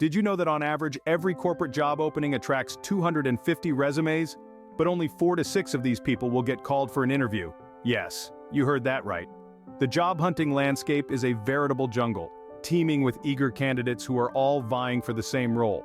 Did you know that on average, every corporate job opening attracts 250 resumes? But only 4 to 6 of these people will get called for an interview. Yes, you heard that right. The job hunting landscape is a veritable jungle, teeming with eager candidates who are all vying for the same role.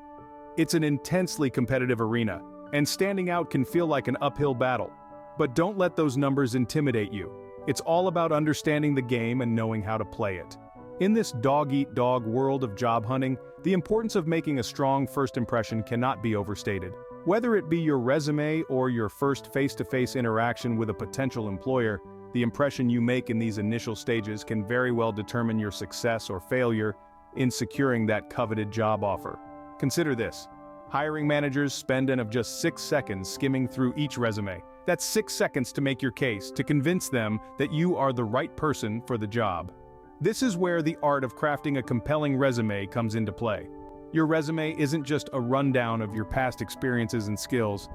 It's an intensely competitive arena, and standing out can feel like an uphill battle. But don't let those numbers intimidate you. It's all about understanding the game and knowing how to play it. In this dog-eat-dog world of job hunting, the importance of making a strong first impression cannot be overstated. Whether it be your resume or your first face-to-face interaction with a potential employer, the impression you make in these initial stages can very well determine your success or failure in securing that coveted job offer. Consider this. Hiring managers spend of just 6 seconds skimming through each resume. That's 6 seconds to make your case, to convince them that you are the right person for the job. This is where the art of crafting a compelling resume comes into play. Your resume isn't just a rundown of your past experiences and skills.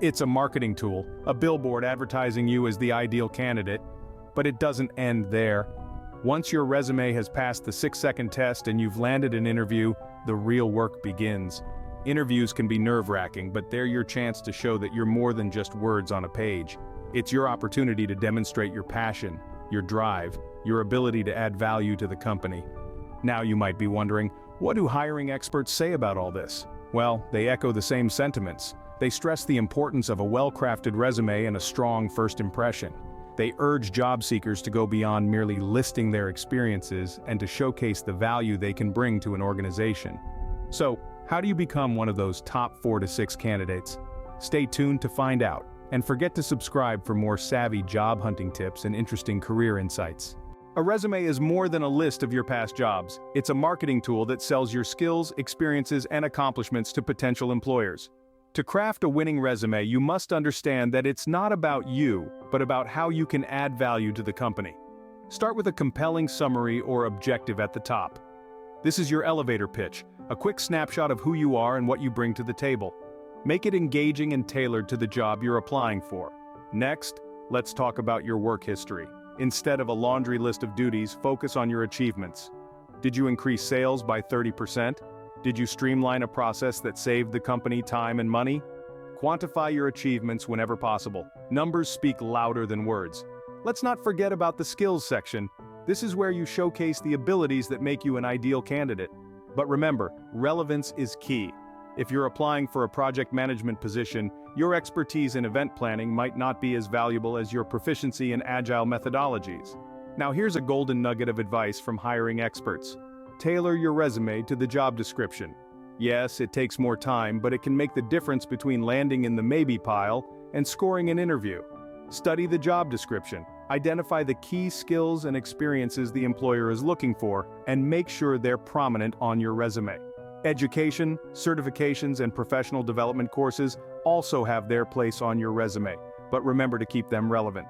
It's a marketing tool, a billboard advertising you as the ideal candidate. But it doesn't end there. Once your resume has passed the 6-second test and you've landed an interview, the real work begins. Interviews can be nerve-wracking, but they're your chance to show that you're more than just words on a page. It's your opportunity to demonstrate your passion, your drive, your ability to add value to the company. Now you might be wondering, what do hiring experts say about all this? Well, they echo the same sentiments. They stress the importance of a well-crafted resume and a strong first impression. They urge job seekers to go beyond merely listing their experiences and to showcase the value they can bring to an organization. So, how do you become one of those top 4 to 6 candidates? Stay tuned to find out, and forget to subscribe for more savvy job hunting tips and interesting career insights. A resume is more than a list of your past jobs. It's a marketing tool that sells your skills, experiences, and accomplishments to potential employers. To craft a winning resume, you must understand that it's not about you, but about how you can add value to the company. Start with a compelling summary or objective at the top. This is your elevator pitch, a quick snapshot of who you are and what you bring to the table. Make it engaging and tailored to the job you're applying for. Next, let's talk about your work history. Instead of a laundry list of duties, focus on your achievements. Did you increase sales by 30%? Did you streamline a process that saved the company time and money? Quantify your achievements whenever possible. Numbers speak louder than words. Let's not forget about the skills section. This is where you showcase the abilities that make you an ideal candidate. But remember, relevance is key. If you're applying for a project management position, your expertise in event planning might not be as valuable as your proficiency in agile methodologies. Now here's a golden nugget of advice from hiring experts. Tailor your resume to the job description. Yes, it takes more time, but it can make the difference between landing in the maybe pile and scoring an interview. Study the job description, identify the key skills and experiences the employer is looking for, and make sure they're prominent on your resume. Education, certifications, and professional development courses also have their place on your resume, but remember to keep them relevant.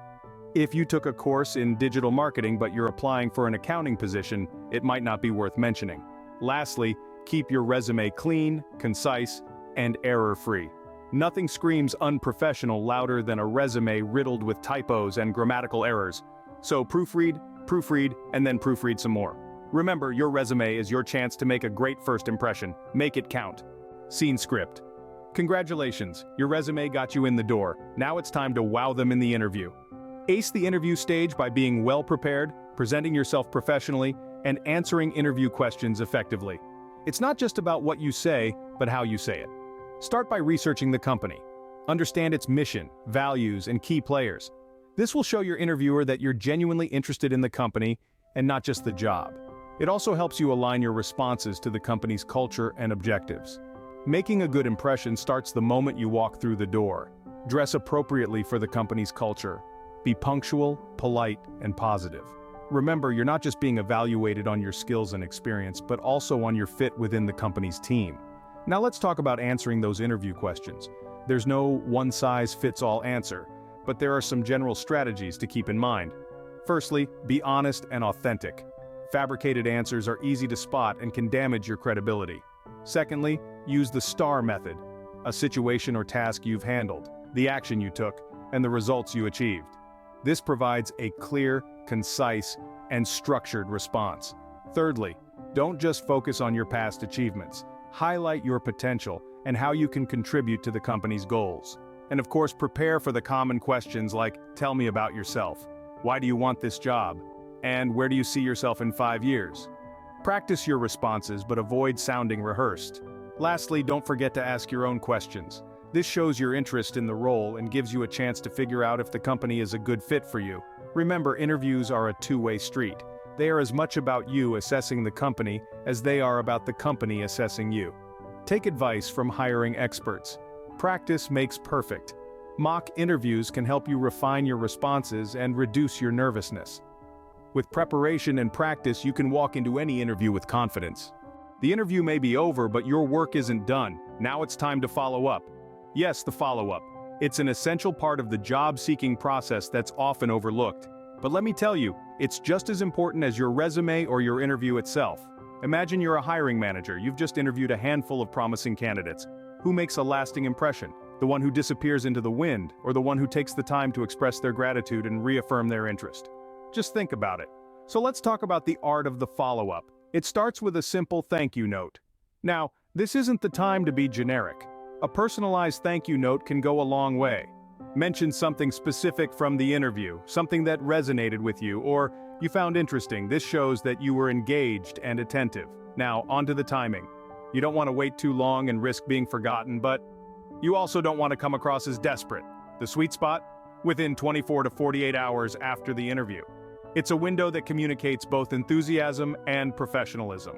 If you took a course in digital marketing but you're applying for an accounting position, it might not be worth mentioning. Lastly, keep your resume clean, concise, and error-free. Nothing screams unprofessional louder than a resume riddled with typos and grammatical errors. So proofread, and then proofread some more. Remember, your resume is your chance to make a great first impression. Make it count. Scene script. Congratulations, your resume got you in the door. Now it's time to wow them in the interview. Ace the interview stage by being well prepared, presenting yourself professionally, and answering interview questions effectively. It's not just about what you say, but how you say it. Start by researching the company. Understand its mission, values, and key players. This will show your interviewer that you're genuinely interested in the company and not just the job. It also helps you align your responses to the company's culture and objectives. Making a good impression starts the moment you walk through the door. Dress appropriately for the company's culture. Be punctual, polite, and positive. Remember, you're not just being evaluated on your skills and experience, but also on your fit within the company's team. Now let's talk about answering those interview questions. There's no one-size-fits-all answer, but there are some general strategies to keep in mind. Firstly, be honest and authentic. Fabricated answers are easy to spot and can damage your credibility. Secondly, use the STAR method. A situation or task you've handled, the action you took, and the results you achieved. This provides a clear, concise, and structured response. Thirdly, don't just focus on your past achievements. Highlight your potential and how you can contribute to the company's goals. And of course, prepare for the common questions like, tell me about yourself. Why do you want this job? And where do you see yourself in 5 years? Practice your responses, but avoid sounding rehearsed. Lastly, don't forget to ask your own questions. This shows your interest in the role and gives you a chance to figure out if the company is a good fit for you. Remember, interviews are a two-way street. They are as much about you assessing the company as they are about the company assessing you. Take advice from hiring experts. Practice makes perfect. Mock interviews can help you refine your responses and reduce your nervousness. With preparation and practice, you can walk into any interview with confidence. The interview may be over, but your work isn't done. Now it's time to follow up. Yes, the follow-up. It's an essential part of the job-seeking process that's often overlooked. But let me tell you, it's just as important as your resume or your interview itself. Imagine you're a hiring manager. You've just interviewed a handful of promising candidates. Who makes a lasting impression? The one who disappears into the wind, or the one who takes the time to express their gratitude and reaffirm their interest? Just think about it. So let's talk about the art of the follow-up. It starts with a simple thank you note. Now, this isn't the time to be generic. A personalized thank you note can go a long way. Mention something specific from the interview, something that resonated with you, or you found interesting. This shows that you were engaged and attentive. Now, on to the timing. You don't want to wait too long and risk being forgotten, but you also don't want to come across as desperate. The sweet spot? Within 24 to 48 hours after the interview. It's a window that communicates both enthusiasm and professionalism.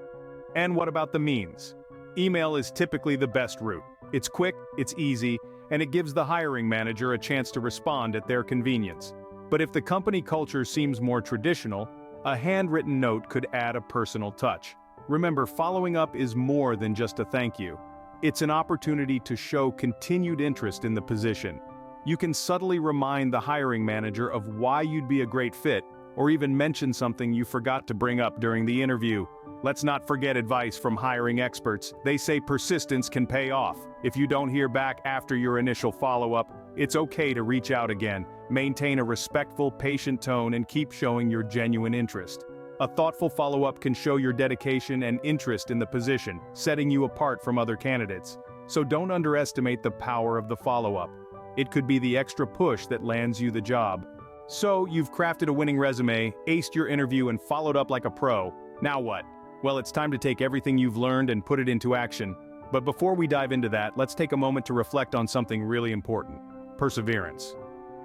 And what about the means? Email is typically the best route. It's quick, it's easy, and it gives the hiring manager a chance to respond at their convenience. But if the company culture seems more traditional, a handwritten note could add a personal touch. Remember, following up is more than just a thank you. It's an opportunity to show continued interest in the position. You can subtly remind the hiring manager of why you'd be a great fit, or even mention something you forgot to bring up during the interview. Let's not forget advice from hiring experts. They say persistence can pay off. If you don't hear back after your initial follow-up, it's okay to reach out again. Maintain a respectful, patient tone and keep showing your genuine interest. A thoughtful follow-up can show your dedication and interest in the position, setting you apart from other candidates. So don't underestimate the power of the follow-up. It could be the extra push that lands you the job. So, you've crafted a winning resume, aced your interview and followed up like a pro. Now what? Well, it's time to take everything you've learned and put it into action. But before we dive into that, let's take a moment to reflect on something really important. Perseverance.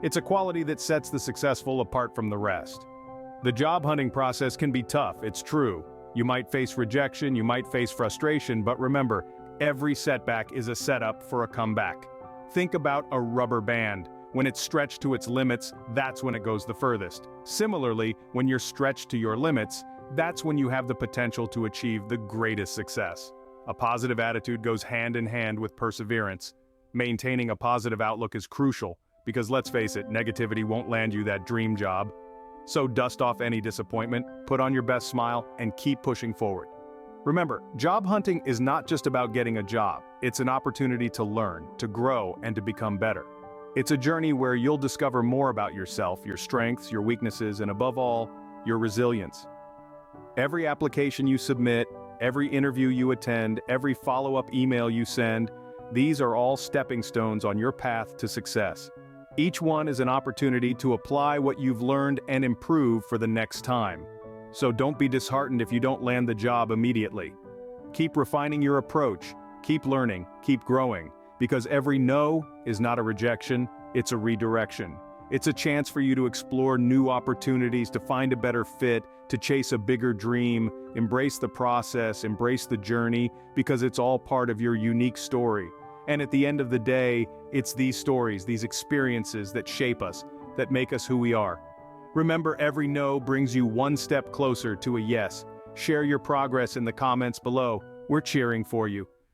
It's a quality that sets the successful apart from the rest. The job hunting process can be tough, it's true. You might face rejection, you might face frustration, but remember, every setback is a setup for a comeback. Think about a rubber band. When it's stretched to its limits, that's when it goes the furthest. Similarly, when you're stretched to your limits, that's when you have the potential to achieve the greatest success. A positive attitude goes hand in hand with perseverance. Maintaining a positive outlook is crucial, because let's face it, negativity won't land you that dream job. So dust off any disappointment, put on your best smile, and keep pushing forward. Remember, job hunting is not just about getting a job. It's an opportunity to learn, to grow, and to become better. It's a journey where you'll discover more about yourself, your strengths, your weaknesses, and above all, your resilience. Every application you submit, every interview you attend, every follow-up email you send, these are all stepping stones on your path to success. Each one is an opportunity to apply what you've learned and improve for the next time. So don't be disheartened if you don't land the job immediately. Keep refining your approach, keep learning, keep growing, because every no is not a rejection, it's a redirection. It's a chance for you to explore new opportunities, to find a better fit, to chase a bigger dream, embrace the process, embrace the journey, because it's all part of your unique story. And at the end of the day, it's these stories, these experiences that shape us, that make us who we are. Remember, every no brings you one step closer to a yes. Share your progress in the comments below. We're cheering for you.